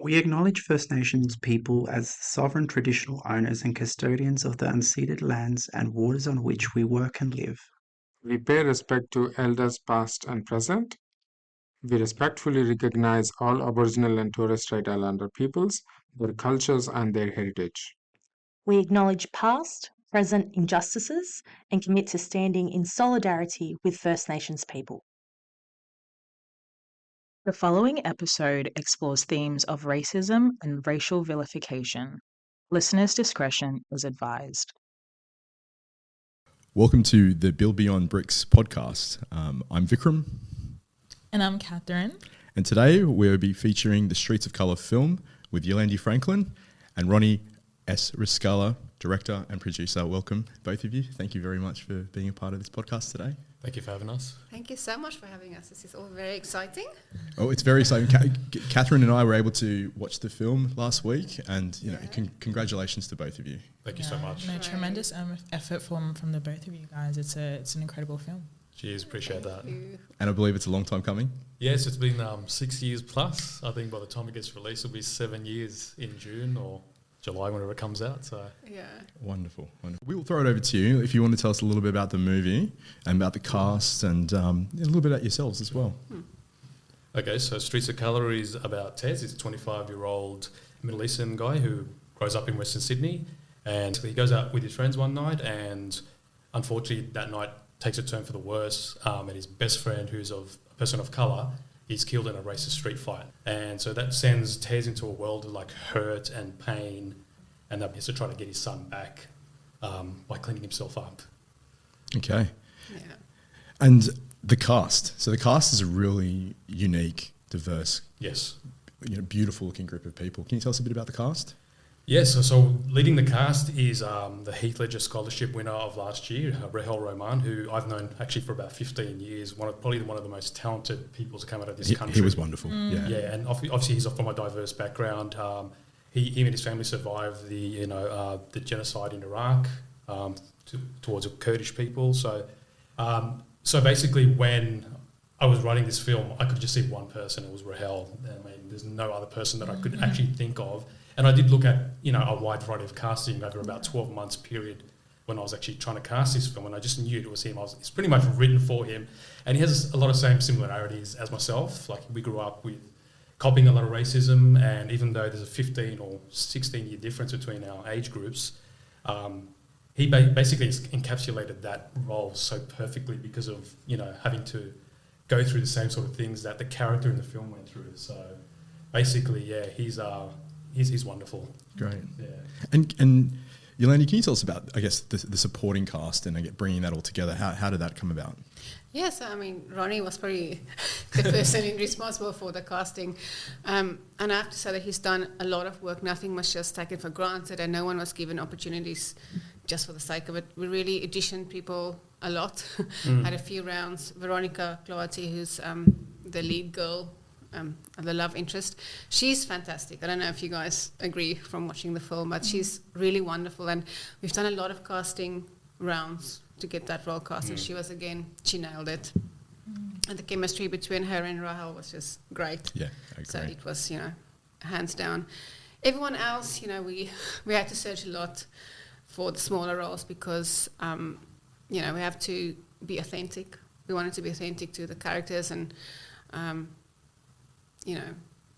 We acknowledge First Nations people as sovereign traditional owners and custodians of the unceded lands and waters on which we work and live. We pay respect to elders past and present. We respectfully recognize all Aboriginal and Torres Strait Islander peoples, their cultures, and their heritage. We acknowledge past, present injustices and commit to standing in solidarity with First Nations people. The following episode explores themes of racism and racial vilification. Listeners' discretion is advised. Welcome to the Build Beyond Bricks podcast. I'm Vikram. And I'm Catherine. And today we'll be featuring the Streets of Colour film with Yolandi Franken and Ronnie S. Riskalla, director and producer. Welcome, both of you. Thank you very much for being a part of this podcast today. Thank you for having us. Thank you so much for having us. This is all very exciting. Oh, it's very exciting. Catherine and I were able to watch the film last week, and congratulations to both of you. Thank you so much. No, tremendous effort from the both of you guys. It's an incredible film. Cheers, appreciate that. And I believe it's a long time coming. Yes, it's been 6 years plus. I think by the time it gets released, it'll be 7 years in June or July, whenever it comes out. So yeah, wonderful. We will throw it over to you if you want to tell us a little bit about the movie and about the cast and a little bit about yourselves as well. Okay, so Streets of Colour is about Tez. He's a 25-year-old Middle Eastern guy who grows up in Western Sydney, and he goes out with his friends one night, and unfortunately that night takes a turn for the worse, and his best friend, who's a person of colour, is killed in a racist street fight. And so that sends Tez into a world of like hurt and pain, and that he has to try to get his son back by cleaning himself up. Okay. yeah. And the cast. So the cast is a really unique, diverse, Yes. Beautiful looking group of people. Can you tell us a bit about the cast? Yes, so leading the cast is the Heath Ledger Scholarship winner of last year, Rahel Roman, who I've known actually for about 15 years, probably one of the most talented people to come out of this country. He was wonderful, yeah. Yeah, and obviously he's from a diverse background. He and his family survived the genocide in Iraq towards the Kurdish people. So basically when I was writing this film, I could just see one person, it was Rahel. I mean, there's no other person that I could actually think of. And I did look at, a wide variety of casting over about 12 months period when I was actually trying to cast this film, and I just knew it was him. It's pretty much written for him. And he has a lot of same similarities as myself. Like, we grew up with copying a lot of racism, and even though there's a 15 or 16-year difference between our age groups, he basically encapsulated that role so perfectly because of, having to go through the same sort of things that the character in the film went through. So basically, yeah, he's wonderful. Great. Yeah. And Yolandi, can you tell us about, I guess, the supporting cast and bringing that all together? How did that come about? Yes, I mean, Ronnie was probably the person responsible for the casting. And I have to say that he's done a lot of work. Nothing was just taken for granted, and no one was given opportunities just for the sake of it. We really auditioned people a lot. Had a few rounds. Veronica Cloati, who's the lead girl, the love interest, she's fantastic. I don't know if you guys agree from watching the film, but she's really wonderful, and we've done a lot of casting rounds to get that role cast, and she nailed it. And the chemistry between her and Rahel was just great. Yeah, so it was, hands down. Everyone else, we had to search a lot for the smaller roles because, we have to be authentic. We wanted to be authentic to the characters and,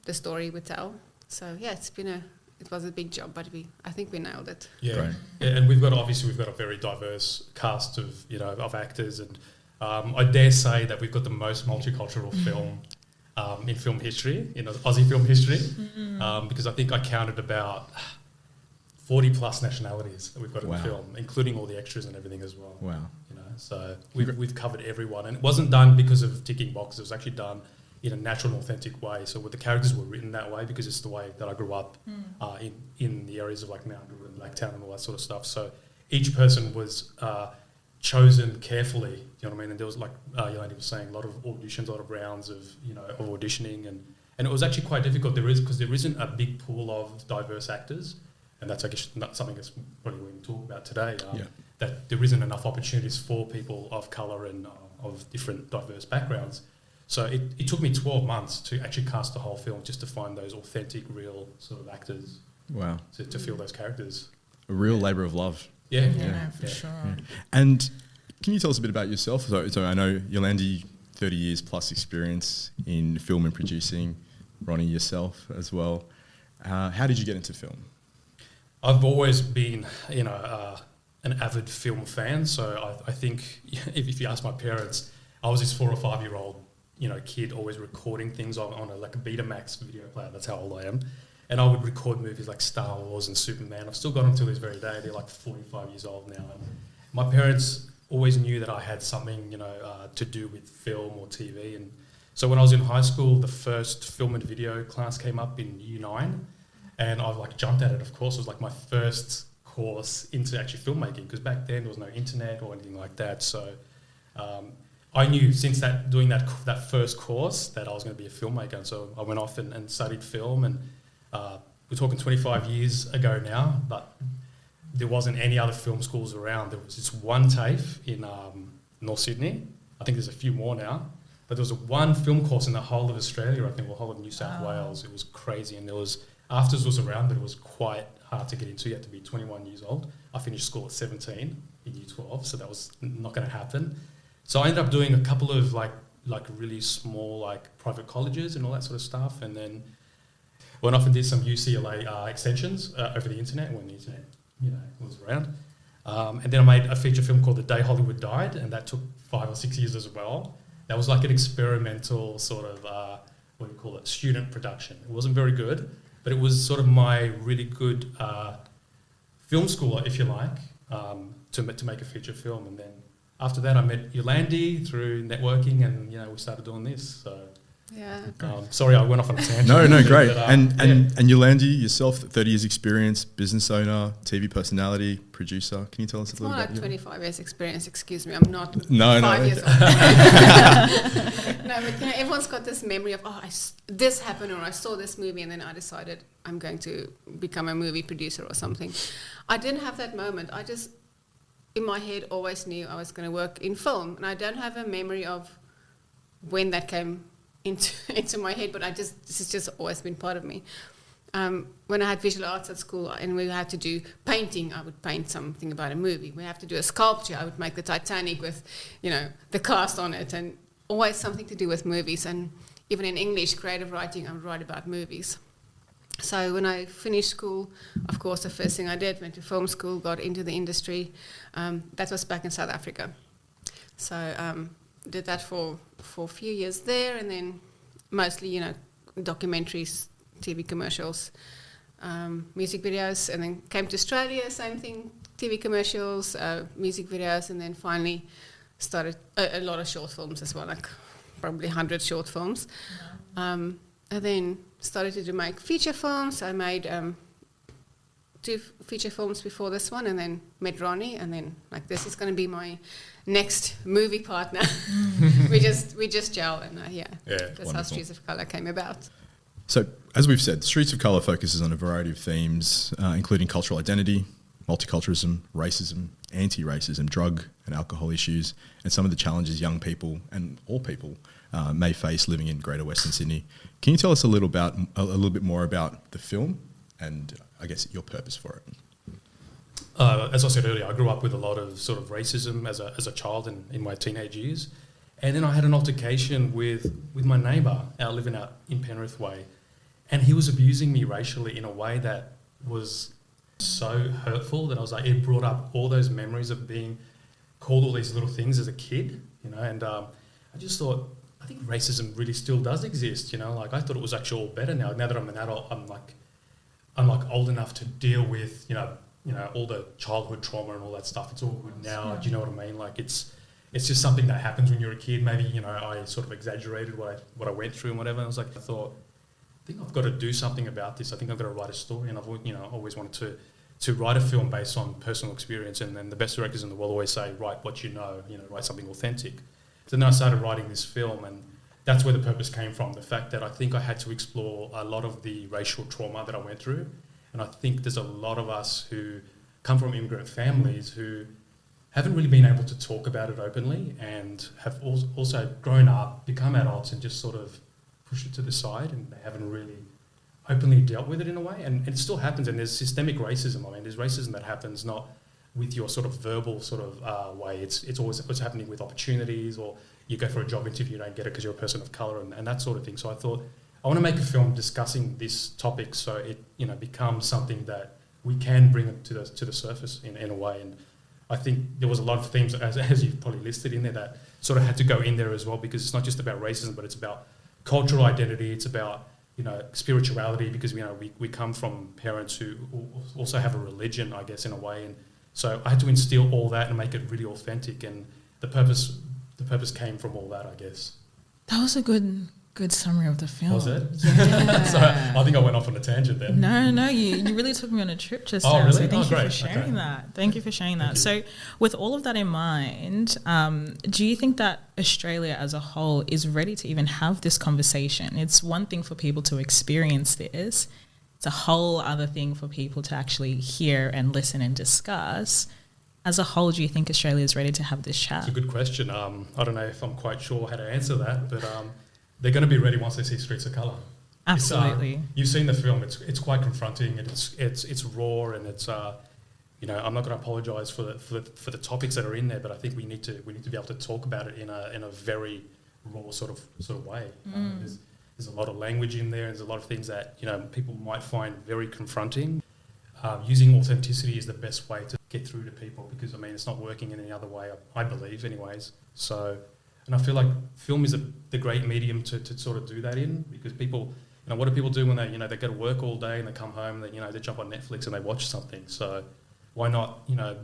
the story we tell. So yeah, it was a big job, but I think we nailed it. Yeah, and we've got a very diverse cast of actors, and I dare say that we've got the most multicultural film in film history, in Aussie film history, because I think I counted about 40 plus nationalities that we've got in the film, including all the extras and everything as well. Wow. So we've covered everyone, and it wasn't done because of ticking boxes. It was actually done in a natural and authentic way. So the characters were written that way because it's the way that I grew up in the areas of like Mount Druitt and Blacktown and all that sort of stuff. So each person was chosen carefully, you know what I mean? And there was, like Yolandi was saying, a lot of auditions, a lot of rounds of auditioning, and it was actually quite difficult. Because there isn't a big pool of diverse actors, and that's, I guess, not something that's probably we can talk about today. That there isn't enough opportunities for people of colour and of different diverse backgrounds. So it took me 12 months to actually cast the whole film just to find those authentic, real sort of actors. Wow. To feel those characters. A real labour of love. Yeah. Yeah, for sure. Yeah. And can you tell us a bit about yourself? So I know Yolandi, 30 years plus experience in film and producing. Ronnie, yourself as well. How did you get into film? I've always been, an avid film fan. So I think if you ask my parents, I was this 4 or 5 year old, kid always recording things on a Betamax video player. That's how old I am. And I would record movies like Star Wars and Superman. I've still got them till this very day. They're like 45 years old now. And my parents always knew that I had something, to do with film or TV. And so when I was in high school, the first film and video class came up in Year 9. And I jumped at it, of course. It was like my first course into actually filmmaking, because back then there was no internet or anything like that. So I knew since doing that first course that I was going to be a filmmaker. And so I went off and studied film, and we're talking 25 years ago now, but there wasn't any other film schools around. There was just one TAFE in North Sydney. I think there's a few more now. But there was one film course in the whole of Australia, I think, or the whole of New South Wales. It was crazy. And AFTRS was around, but it was quite hard to get into. You had to be 21 years old. I finished school at 17 in Year 12, so that was not going to happen. So I ended up doing a couple of really small private colleges and all that sort of stuff, and then went off and did some UCLA extensions over the internet when the internet was around. And then I made a feature film called The Day Hollywood Died, and that took 5 or 6 years as well. That was like an experimental sort of student production. It wasn't very good, but it was sort of my really good film school, if you like, to make a feature film. And then after that, I met Yolandi through networking, and we started doing this. So Yeah. Sorry, I went off on a tangent. No, great. But, and Yolandi, yourself, 30 years experience, business owner, TV personality, producer. Can you tell us a little More bit? like 25 years experience, excuse me. I'm not 5 years old. No, but everyone's got this memory of, this happened, or I saw this movie and then I decided I'm going to become a movie producer or something. I didn't have that moment. I just, in my head, always knew I was going to work in film. And I don't have a memory of when that came into my head, but this has just always been part of me. When I had visual arts at school and we had to do painting, I would paint something about a movie. We have to do a sculpture, I would make the Titanic with, the cast on it, and always something to do with movies. And even in English, creative writing, I would write about movies. So when I finished school, of course, the first thing I did, went to film school, got into the industry. That was back in South Africa. So did that for a few years there, and then mostly, documentaries, TV commercials, music videos, and then came to Australia, same thing, TV commercials, music videos, and then finally started a lot of short films as well, like probably 100 short films. And then started to make feature films. I made 2 feature films before this one, and then met Ronnie, and then this is going to be my next movie partner. we just gel, and that's wonderful. how Streets of Colour came about. So, as we've said, Streets of Colour focuses on a variety of themes, including cultural identity, multiculturalism, racism, anti-racism, drug and alcohol issues, and some of the challenges young people and all people may face living in Greater Western Sydney. Can you tell us a little bit more about the film and, I guess, your purpose for it? As I said earlier, I grew up with a lot of sort of racism as a child in my teenage years. And then I had an altercation with my neighbour living out in Penrith Way. And he was abusing me racially in a way that was so hurtful that I was it brought up all those memories of being called all these little things as a kid, and I just thought, I think racism really still does exist, I thought it was actually all better now. Now that I'm an adult, I'm old enough to deal with, all the childhood trauma and all that stuff. It's all good now. Do you know what I mean? It's just something that happens when you're a kid. Maybe, I sort of exaggerated what I went through and whatever. I thought, I think I've got to do something about this. I think I've got to write a story, and I've always wanted to write a film based on personal experience. And then the best directors in the world always say, write what write something authentic. So then I started writing this film, and that's where the purpose came from, the fact that I think I had to explore a lot of the racial trauma that I went through. And I think there's a lot of us who come from immigrant families who haven't really been able to talk about it openly, and have also grown up, become adults, and just sort of push it to the side, and they haven't really openly dealt with it in a way. And it still happens, and there's systemic racism. I mean, there's racism that happens not with your sort of verbal sort of way. It's always what's happening with opportunities, or you go for a job interview, you don't get it because you're a person of colour, and that sort of thing. So I thought, I want to make a film discussing this topic so it, you know, becomes something that we can bring it to the surface in a way. And I think there was a lot of themes, as you've probably listed in there, that sort of had to go in there as well, because it's not just about racism, but it's about cultural identity. It's about, you know, spirituality, because, you know, we come from parents who also have a religion, I guess, in a way. And so I had to instill all that and make it really authentic. And the purpose came from all that, I guess. That was a good summary of the film. Was it? Yeah. So I think I went off on a tangent then. No, you really took me on a trip just Oh, now. really? So thank you Great. for sharing that. Thank you for sharing that. Thank you. So with all of that in mind, do you think that Australia as a whole is ready to even have this conversation? It's one thing for people to experience this. It's a whole other thing for people to actually hear and listen and discuss. As a whole, do you think Australia is ready to have this chat? It's a good question. I don't know if I'm quite sure how to answer that, but they're going to be ready once they see Streets of Colour. Absolutely. You've seen the film. It's quite confronting, and it's raw, and it's you know, I'm not going to apologise for the topics that are in there, but I think we need to be able to talk about it in a very raw sort of way. There's a lot of language in there. There's a lot of things that, you know, people might find very confronting. Using authenticity is the best way to get through to people, because, I mean, it's not working in any other way, I believe, anyways. So, and I feel like film is the great medium to sort of do that in, because people, you know, what do people do when they, you know, they go to work all day and they come home and they, you know, they jump on Netflix and they watch something. So why not, you know,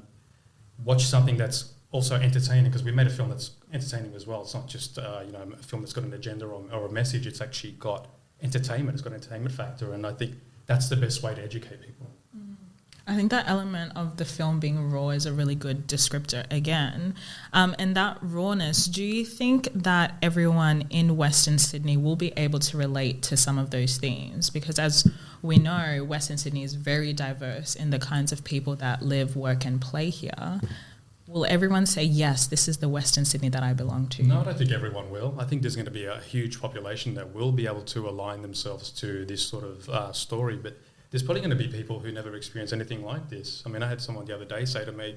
watch something that's also entertaining, because we made a film that's entertaining as well. It's not just, you know, a film that's got an agenda or a message. It's actually got entertainment. It's got an entertainment factor, and I think that's the best way to educate people. I think that element of the film being raw is a really good descriptor again. And that rawness, do you think that everyone in Western Sydney will be able to relate to some of those themes? Because as we know, Western Sydney is very diverse in the kinds of people that live, work and play here. Will everyone say, yes, this is the Western Sydney that I belong to? No, I don't think everyone will. I think there's going to be a huge population that will be able to align themselves to this sort of story, but there's probably going to be people who never experienced anything like this. I mean, I had someone the other day say to me,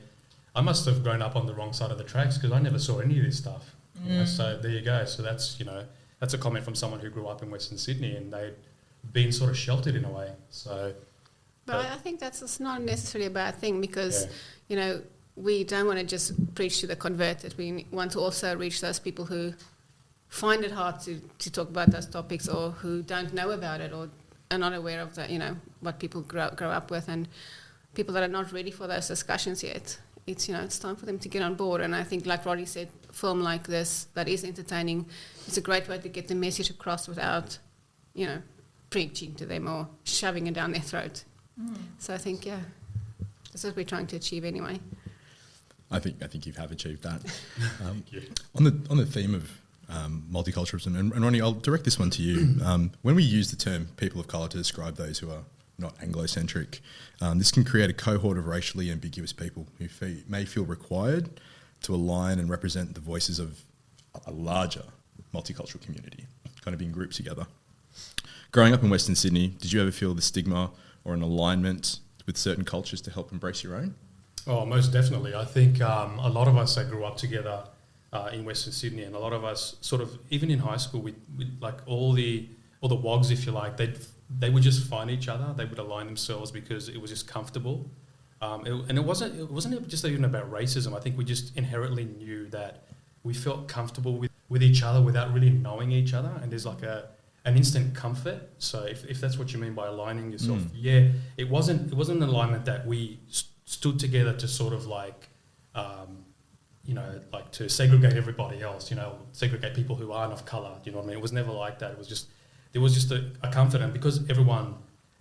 I must have grown up on the wrong side of the tracks because I never saw any of this stuff. You know, so there you go. So that's, you know, that's a comment from someone who grew up in Western Sydney and they'd been sort of sheltered in a way. So, But I think that's not necessarily a bad thing, because, you know, we don't want to just preach to the converted. We want to also reach those people who find it hard to talk about those topics, or who don't know about it, or are not aware of the, you know, what people grow up with, and people that are not ready for those discussions yet. It's, you know, it's time for them to get on board. And I think, like Ronnie said, a film like this that is entertaining, it's a great way to get the message across without, you know, preaching to them or shoving it down their throat. So I think, yeah, that's what we're trying to achieve anyway. I think you have achieved that. thank you. On the theme of multiculturalism, and Ronnie, I'll direct this one to you. When we use the term people of colour to describe those who are not Anglo-centric, this can create a cohort of racially ambiguous people who may feel required to align and represent the voices of a larger multicultural community, kind of in groups together. Growing up in Western Sydney, did you ever feel the stigma or an alignment with certain cultures to help embrace your own? Oh, most definitely. I think a lot of us that grew up together in Western Sydney, and a lot of us sort of, even in high school, we like all the wogs, if you like, they would just find each other. They would align themselves because it was just comfortable. And it wasn't just even about racism. I think we just inherently knew that we felt comfortable with each other without really knowing each other. And there's like an instant comfort. So if that's what you mean by aligning yourself, yeah, it wasn't an alignment that we stood together to sort of like, you know, like to segregate everybody else, you know, segregate people who aren't of colour, you know what I mean? It was never like that. It was just, there was just a comfort, and because everyone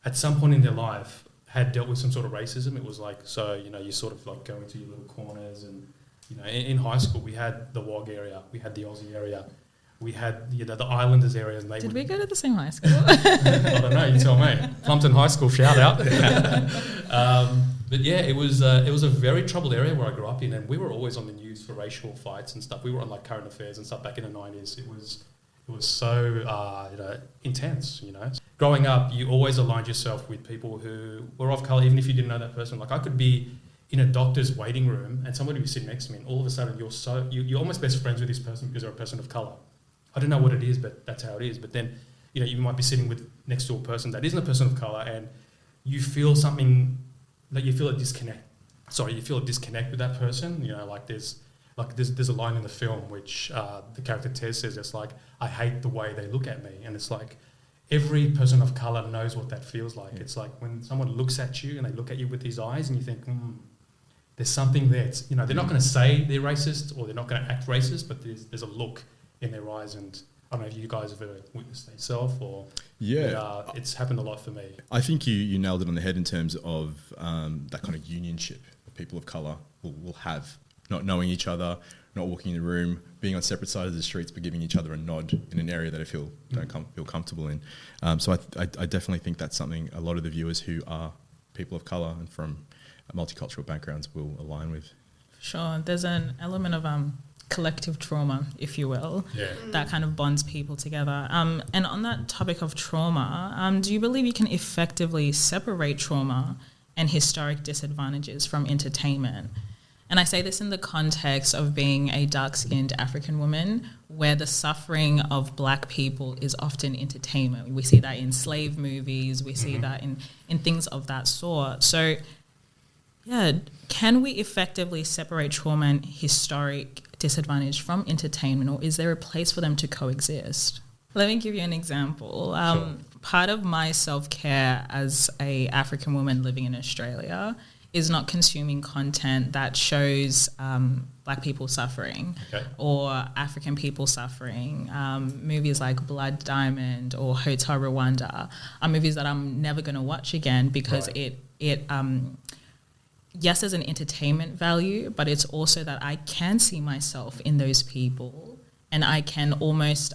at some point in their life had dealt with some sort of racism, it was like, so, you know, you sort of like go into your little corners, and, you know, in high school we had the WOG area, we had the Aussie area, we had, you know, the Islanders areas. And Did we go to the same high school? I don't know, you tell me. Plumpton High School, shout out. But yeah, it was a very troubled area where I grew up in, and we were always on the news for racial fights and stuff. We were on like current affairs and stuff back in the 90s. It was so intense, you know. Growing up, you always aligned yourself with people who were of colour, even if you didn't know that person. Like I could be in a doctor's waiting room and somebody would be sitting next to me, and all of a sudden you're almost best friends with this person because they're a person of colour. I don't know what it is, but that's how it is. But then, you know, you might be sitting next to a person that isn't a person of colour, and you feel something, like you feel a disconnect. You feel a disconnect with that person. You know, there's a line in the film which the character Tez says, it's like, I hate the way they look at me. And it's like, every person of colour knows what that feels like. Yeah. It's like when someone looks at you and they look at you with these eyes and you think, there's something there. It's, you know, they're not going to say they're racist or they're not going to act racist, but there's a look in their eyes. And I don't know if you guys have ever witnessed that yourself or... Yeah. It's happened a lot for me. I think you nailed it on the head in terms of that kind of unionship that people of colour will have. Not knowing each other, not walking in the room, being on separate sides of the streets, but giving each other a nod in an area that I don't feel comfortable in. So I definitely think that's something a lot of the viewers who are people of colour and from multicultural backgrounds will align with. Sure. There's an element of collective trauma, if you will, that kind of bonds people together. And on that topic of trauma, do you believe you can effectively separate trauma and historic disadvantages from entertainment? And I say this in the context of being a dark-skinned African woman, where the suffering of black people is often entertainment. We see that in slave movies, we see that in things of that sort. So, yeah, can we effectively separate trauma and historic disadvantage from entertainment, or is there a place for them to coexist? Let me give you an example. Sure. Part of my self-care as a African woman living in Australia is not consuming content that shows black people suffering or African people suffering. Movies like Blood Diamond or Hotel Rwanda are movies that I'm never going to watch again because it yes, there's an entertainment value, but it's also that I can see myself in those people and I can almost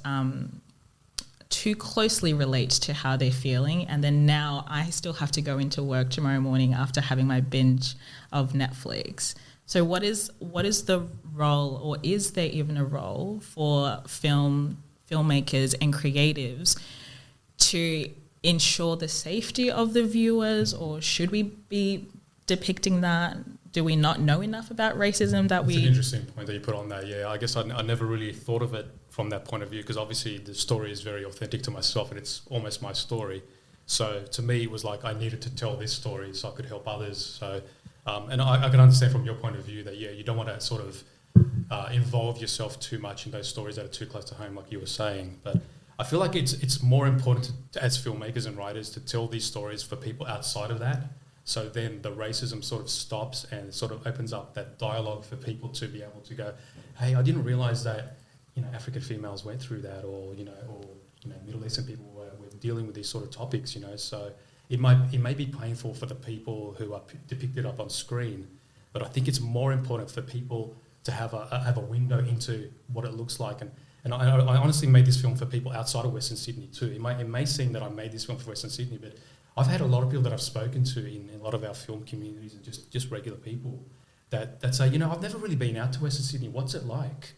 too closely relate to how they're feeling, and then now I still have to go into work tomorrow morning after having my binge of Netflix. So what is the role, or is there even a role for filmmakers and creatives to ensure the safety of the viewers, or should we be depicting that? Do we not know enough about racism that That's an interesting point that you put on that. Yeah, I guess I never really thought of it from that point of view, because obviously the story is very authentic to myself and it's almost my story. So to me, it was like I needed to tell this story so I could help others. So, and I can understand from your point of view that, you don't want to sort of involve yourself too much in those stories that are too close to home, like you were saying. But I feel like it's more important as filmmakers and writers to tell these stories for people outside of that. So then the racism sort of stops and it sort of opens up that dialogue for people to be able to go, hey, I didn't realise that, African females went through that, or Middle Eastern people were dealing with these sort of topics, So it may be painful for the people who are depicted up on screen, but I think it's more important for people to have a window into what it looks like. And I honestly made this film for people outside of Western Sydney too. It may seem that I made this film for Western Sydney, but I've had a lot of people that I've spoken to in a lot of our film communities and just regular people that say, I've never really been out to Western Sydney. What's it like?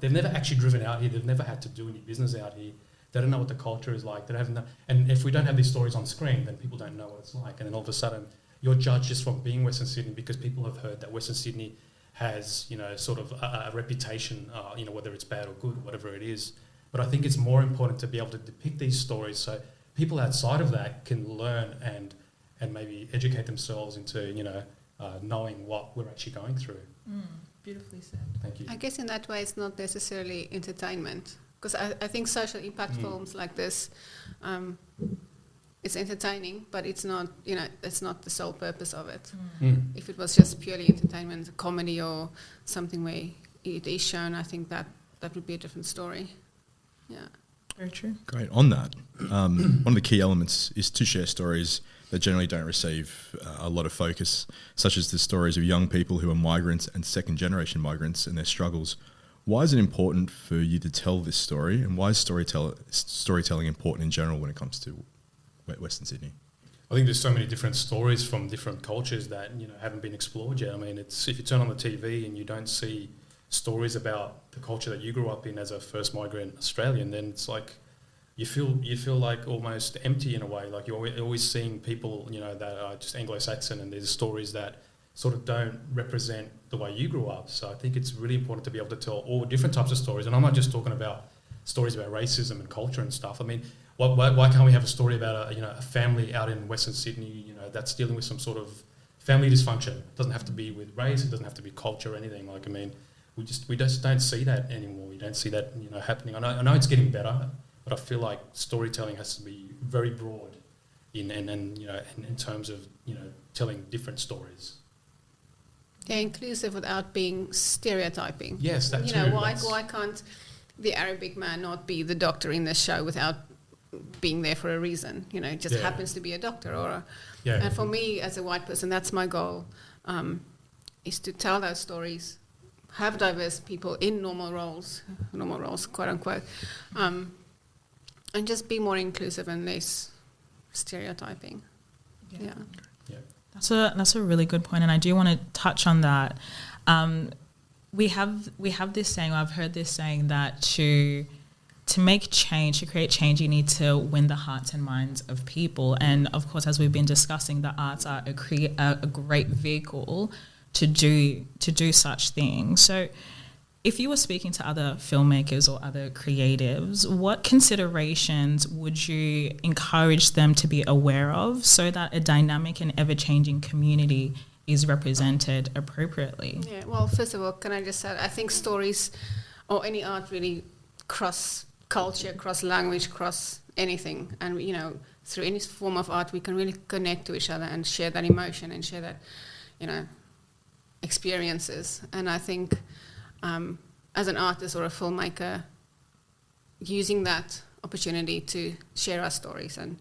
They've never actually driven out here. They've never had to do any business out here. They don't know what the culture is like. And if we don't have these stories on screen, then people don't know what it's like. And then all of a sudden, you're judged just from being Western Sydney because people have heard that Western Sydney has, sort of a reputation, whether it's bad or good, whatever it is. But I think it's more important to be able to depict these stories so people outside of that can learn and maybe educate themselves into, knowing what we're actually going through. Beautifully said. Thank you. I guess in that way it's not necessarily entertainment, because I think social impact films like this, it's entertaining, but it's not, it's not the sole purpose of it. If it was just purely entertainment, a comedy or something where it is shown, I think that would be a different story. Yeah. Very true. Great. On that, one of the key elements is to share stories that generally don't receive a lot of focus, such as the stories of young people who are migrants and second-generation migrants and their struggles. Why is it important for you to tell this story, and why is storytelling important in general when it comes to Western Sydney? I think there's so many different stories from different cultures that, you know, haven't been explored yet. I mean, it's, if you turn on the TV and you don't see stories about the culture that you grew up in as a first migrant Australian, then it's like you feel like almost empty in a way. Like you're always seeing people, you know, that are just Anglo-Saxon, and there's stories that sort of don't represent the way you grew up. So I think it's really important to be able to tell all different types of stories. And I'm not just talking about stories about racism and culture and stuff. I mean, why can't we have a story about a family out in Western Sydney, you know, that's dealing with some sort of family dysfunction? It doesn't have to be with race, it doesn't have to be culture or anything. Like, I mean, we just don't see that anymore. We don't see that, you know, happening. I know it's getting better, but I feel like storytelling has to be very broad in terms of, you know, telling different stories. Yeah, inclusive without being stereotyping. Yes, that you too. know, why can't the Arabic man not be the doctor in the show without being there for a reason? You know, it just happens to be a doctor and for me as a white person, that's my goal, is to tell those stories, have diverse people in normal roles, quote unquote, and just be more inclusive and less stereotyping. Yeah. That's a really good point, and I do want to touch on that. We have this saying, or I've heard this saying, that to make change, to create change, you need to win the hearts and minds of people. And of course, as we've been discussing, the arts are a great vehicle to do such things. So if you were speaking to other filmmakers or other creatives, what considerations would you encourage them to be aware of so that a dynamic and ever-changing community is represented appropriately? Yeah, well, first of all, can I just say, I think stories or any art really cross culture, cross language, cross anything. And, you know, through any form of art, we can really connect to each other and share that emotion and share that, you know, experiences. And I think as an artist or a filmmaker, using that opportunity to share our stories. And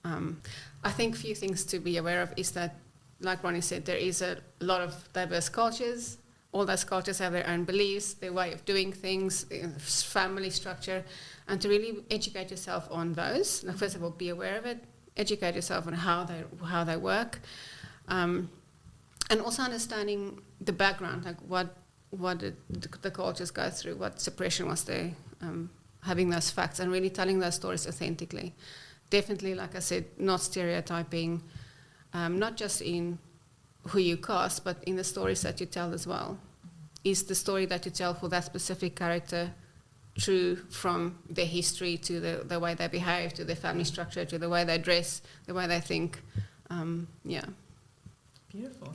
I think a few things to be aware of is that, like Ronnie said, there is a lot of diverse cultures. All those cultures have their own beliefs, their way of doing things, family structure, and to really educate yourself on those. Like, first of all, be aware of it, educate yourself on how they work, and also understanding the background, like what the cultures go through, what suppression was there, having those facts and really telling those stories authentically. Definitely, like I said, not stereotyping, not just in who you cast, but in the stories that you tell as well. Is the story that you tell for that specific character true from their history to the way they behave, to their family structure, to the way they dress, the way they think? Beautiful.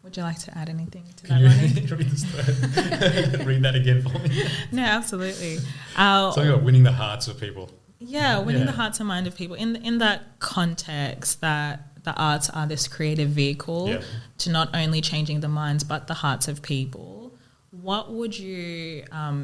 Would you like to add anything to Can that, you Ronnie? read that again for me? No, absolutely. Something about winning the hearts of people. Yeah, winning the hearts and mind of people. In that context, that the arts are this creative vehicle to not only changing the minds but the hearts of people, what would you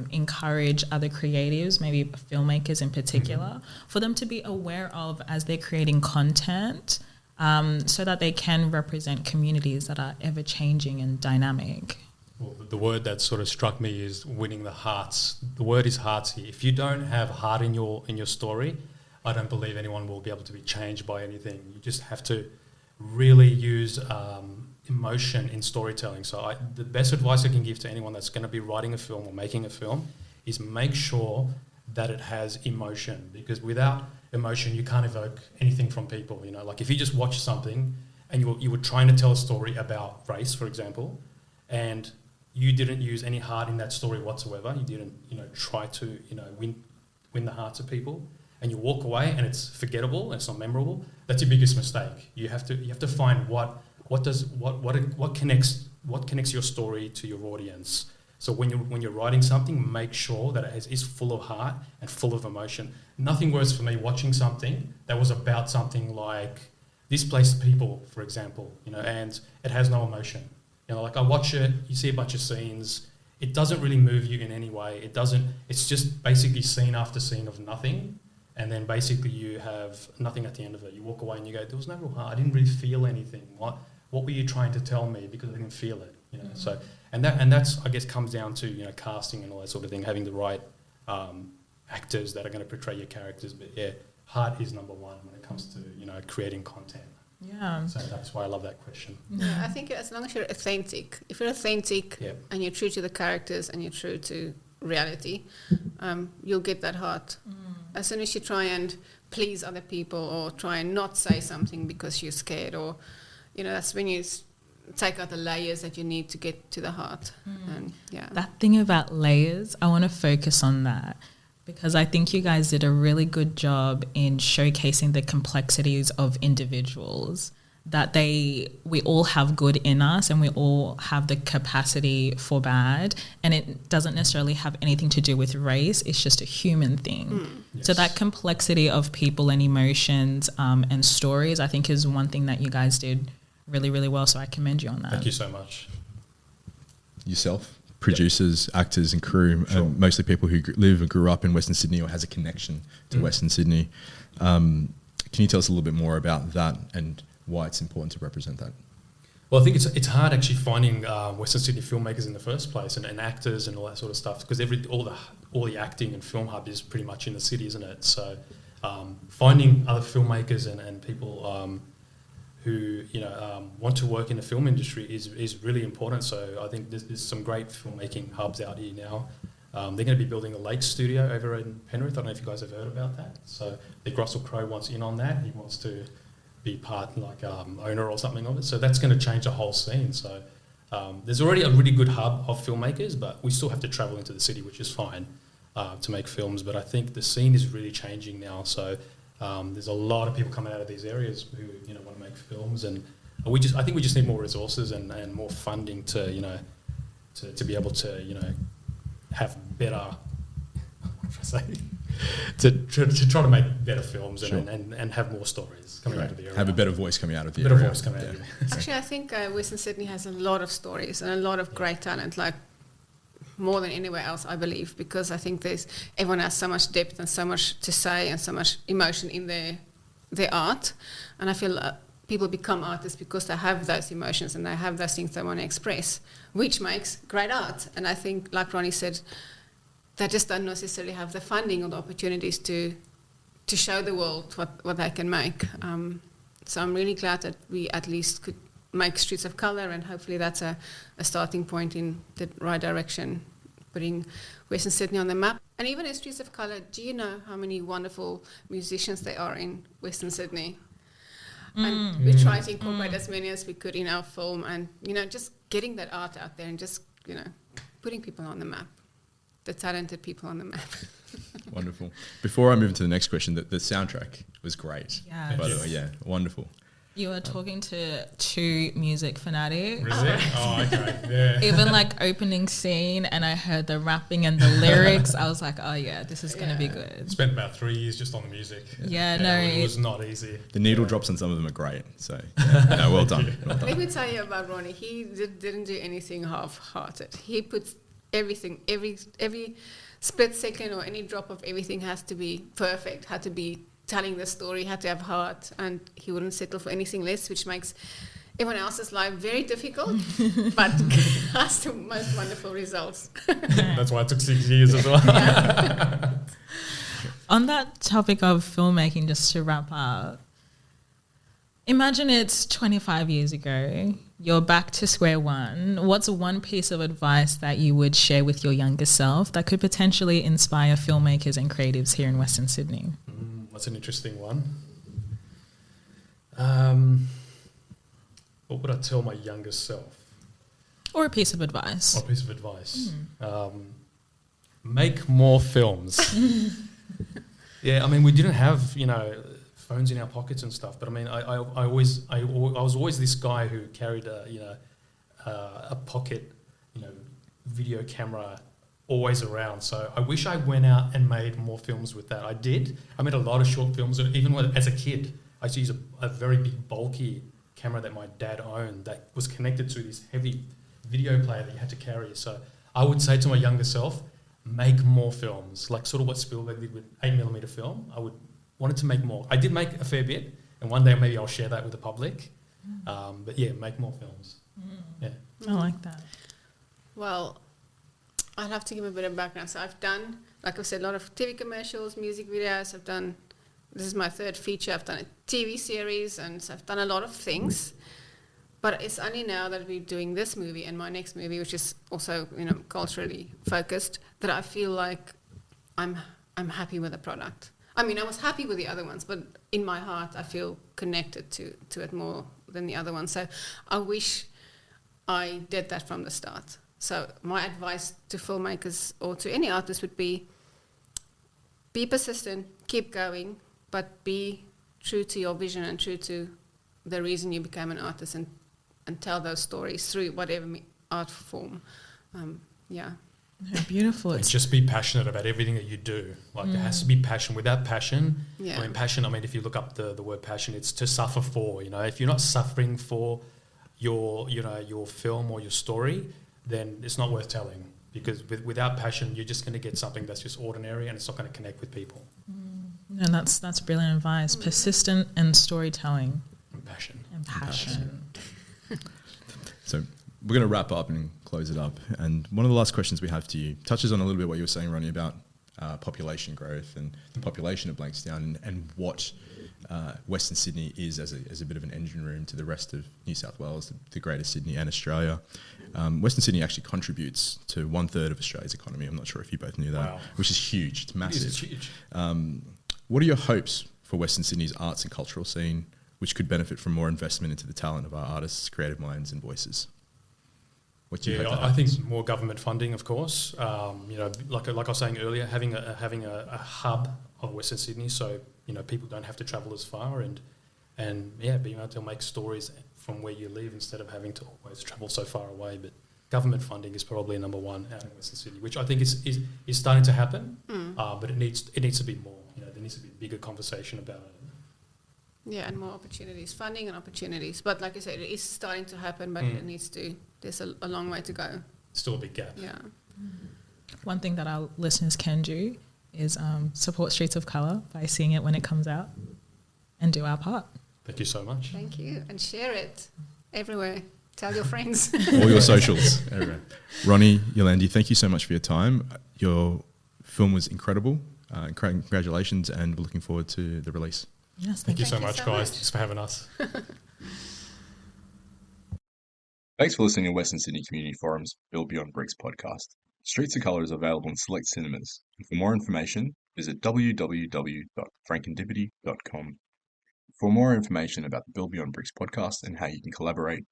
encourage other creatives, maybe filmmakers in particular, for them to be aware of as they're creating content, so that they can represent communities that are ever-changing and dynamic? Well, the word that sort of struck me is winning the hearts. The word is hearts here. If you don't have heart in your story, I don't believe anyone will be able to be changed by anything. You just have to really use emotion in storytelling. So the best advice I can give to anyone that's going to be writing a film or making a film is make sure that it has emotion, because without emotion you can't evoke anything from people. You know, like if you just watch something and you were trying to tell a story about race, for example, and you didn't use any heart in that story whatsoever, you didn't, you know, try to, you know, win the hearts of people, and you walk away and it's forgettable and it's not memorable, that's your biggest mistake. You have to find what connects your story to your audience. So when you're writing something, make sure that it is full of heart and full of emotion. Nothing worse for me watching something that was about something like displaced people, for example, you know, and it has no emotion. You know, like I watch it, you see a bunch of scenes, it doesn't really move you in any way. It's just basically scene after scene of nothing. And then basically you have nothing at the end of it. You walk away and you go, there was no real heart. I didn't really feel anything. What were you trying to tell me? Because I didn't feel it. You know. So that's I guess comes down to, you know, casting and all that sort of thing, having the right actors that are going to portray your characters. But yeah, heart is number one when it comes to, you know, creating content. Yeah. So that's why I love that question. Yeah, I think as long as you're authentic, if you're authentic Yep. and you're true to the characters and you're true to reality, you'll get that heart. As soon as you try and please other people or try and not say something because you're scared, or, you know, that's when you take out the layers that you need to get to the heart. And yeah, That thing about layers, I want to focus on that, because I think you guys did a really good job in showcasing the complexities of individuals, that we all have good in us and we all have the capacity for bad, and it doesn't necessarily have anything to do with race. It's just a human thing. So that complexity of people and emotions and stories, I think, is one thing that you guys did really, really well. So I commend you on that. Thank you so much. Yourself, producers, actors and crew, Sure. mostly people who live and grew up in Western Sydney or has a connection to Western Sydney. Can you tell us a little bit more about that and why it's important to represent that? Well, I think it's hard actually finding Western Sydney filmmakers in the first place, and actors and all that sort of stuff, because all the acting and film hub is pretty much in the city, isn't it? So finding other filmmakers and people who, you know, want to work in the film industry is really important. So I think there's some great filmmaking hubs out here now. They're going to be building a lake studio over in Penrith. I don't know if you guys have heard about that. So the Russell Crowe wants in on that. He wants to be part, like, owner or something of it. So that's going to change the whole scene. So there's already a really good hub of filmmakers, but we still have to travel into the city, which is fine, to make films. But I think the scene is really changing now. So there's a lot of people coming out of these areas who, you know, want to make films, and I think we just need more resources and more funding to, you know, to be able to, you know, have better, what should I say? to try to make better films and have more stories coming out of the area. Have a better voice coming out of the better area. voice coming out of the area. actually, I think Western Sydney has a lot of stories and a lot of great talent, like more than anywhere else, I believe, because I think everyone has so much depth and so much to say and so much emotion in their art, and I feel people become artists because they have those emotions and they have those things they want to express, which makes great art. And I think, like Ronnie said, they just don't necessarily have the funding or the opportunities to show the world what they can make. So I'm really glad that we at least could make Streets of Colour, and hopefully that's a starting point in the right direction, putting Western Sydney on the map. And even in Streets of Colour, do you know how many wonderful musicians there are in Western Sydney? And we try to incorporate as many as we could in our film, and, you know, just getting that art out there and just, you know, putting people on the map, the talented people on the map. Wonderful. Before I move into the next question, the soundtrack was great. Yeah. By the way, yeah, wonderful. You were talking to two music fanatics. Is it? Oh, okay. Yeah. Even like opening scene, and I heard the rapping and the lyrics. I was like, oh yeah, this is going to be good. Spent about 3 years just on the music. Yeah, no, it was not easy. The needle drops on some of them are great. So, no, well done. Well done. Let me tell you about Ronnie. He didn't do anything half-hearted. He puts everything, every split second or any drop of everything has to be perfect, had to be telling the story, had to have heart, and he wouldn't settle for anything less, which makes everyone else's life very difficult, but has the most wonderful results. That's why it took 6 years as well. On that topic of filmmaking, just to wrap up, imagine it's 25 years ago. You're back to square one. What's one piece of advice that you would share with your younger self that could potentially inspire filmmakers and creatives here in Western Sydney? That's an interesting one. What would I tell my younger self? Or a piece of advice. Or a piece of advice. Make more films. Yeah, I mean, we didn't have, you know, phones in our pockets and stuff, but I mean, I was always this guy who carried a pocket, you know, video camera always around. So I wish I went out and made more films with that. I did. I made a lot of short films. Even as a kid, I used to use a very big, bulky camera that my dad owned that was connected to this heavy video player that you had to carry. So I would say to my younger self, make more films, like sort of what Spielberg did with 8mm film. I wanted to make more. I did make a fair bit, and one day maybe I'll share that with the public. But yeah, make more films. Yeah, I like that. Well, I'll have to give a bit of background. So I've done, like I said, a lot of TV commercials, music videos. I've done this is my third feature. I've done a TV series, and so I've done a lot of things. But it's only now that we're doing this movie and my next movie, which is also, you know, culturally focused, that I feel like I'm happy with the product. I mean, I was happy with the other ones, but in my heart, I feel connected to it more than the other ones. So I wish I did that from the start. So my advice to filmmakers or to any artist would be persistent, keep going, but be true to your vision and true to the reason you became an artist, and tell those stories through whatever art form. Yeah. Beautiful. And just be passionate about everything that you do. Like there has to be passion. Without passion, Yeah. I mean, passion, I mean, if you look up the word passion, it's to suffer for, you know. If you're not suffering for your film or your story, then it's not worth telling. Because without passion, you're just going to get something that's just ordinary and it's not going to connect with people. And that's brilliant advice. Persistent and storytelling. And passion. And passion. So we're going to wrap up and close it up. And one of the last questions we have to you touches on a little bit what you were saying, Ronnie, about population growth and the population of Blankstown and what Western Sydney is as a bit of an engine room to the rest of New South Wales, the Greater Sydney and Australia. Western Sydney actually contributes to 1/3 of Australia's economy. I'm not sure if you both knew that, Wow. which is huge. It's massive. It's huge. What are your hopes for Western Sydney's arts and cultural scene, which could benefit from more investment into the talent of our artists, creative minds and voices? What do you hope that I think happens? more government funding, of course. You know, like I was saying earlier, having a hub of Western Sydney, so you know people don't have to travel as far, and being able to make stories from where you live instead of having to always travel so far away. But government funding is probably number one out in Western Sydney, which I think is starting to happen, but it needs to be more. You know, there needs to be a bigger conversation about it. Yeah, and more opportunities, funding and opportunities. But like I said, it is starting to happen, but it needs to. There's a long way to go. Still a big gap. Yeah. One thing that our listeners can do is support Streets of Colour by seeing it when it comes out and do our part. Thank you so much. Thank you, and share it everywhere. Tell your friends. All your socials, everywhere. Ronnie, Yolandi, thank you so much for your time. Your film was incredible. Congratulations, and we're looking forward to the release. Yes, Thank you Thank so you much, so guys. much. Thanks for having us. Thanks for listening to Western Sydney Community Forum's Build Beyond Bricks podcast. Streets of Colour is available in select cinemas. And for more information, visit www.frankendipity.com. For more information about the Build Beyond Bricks podcast and how you can collaborate,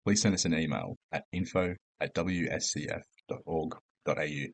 please send us an email at info@wscf.org.au.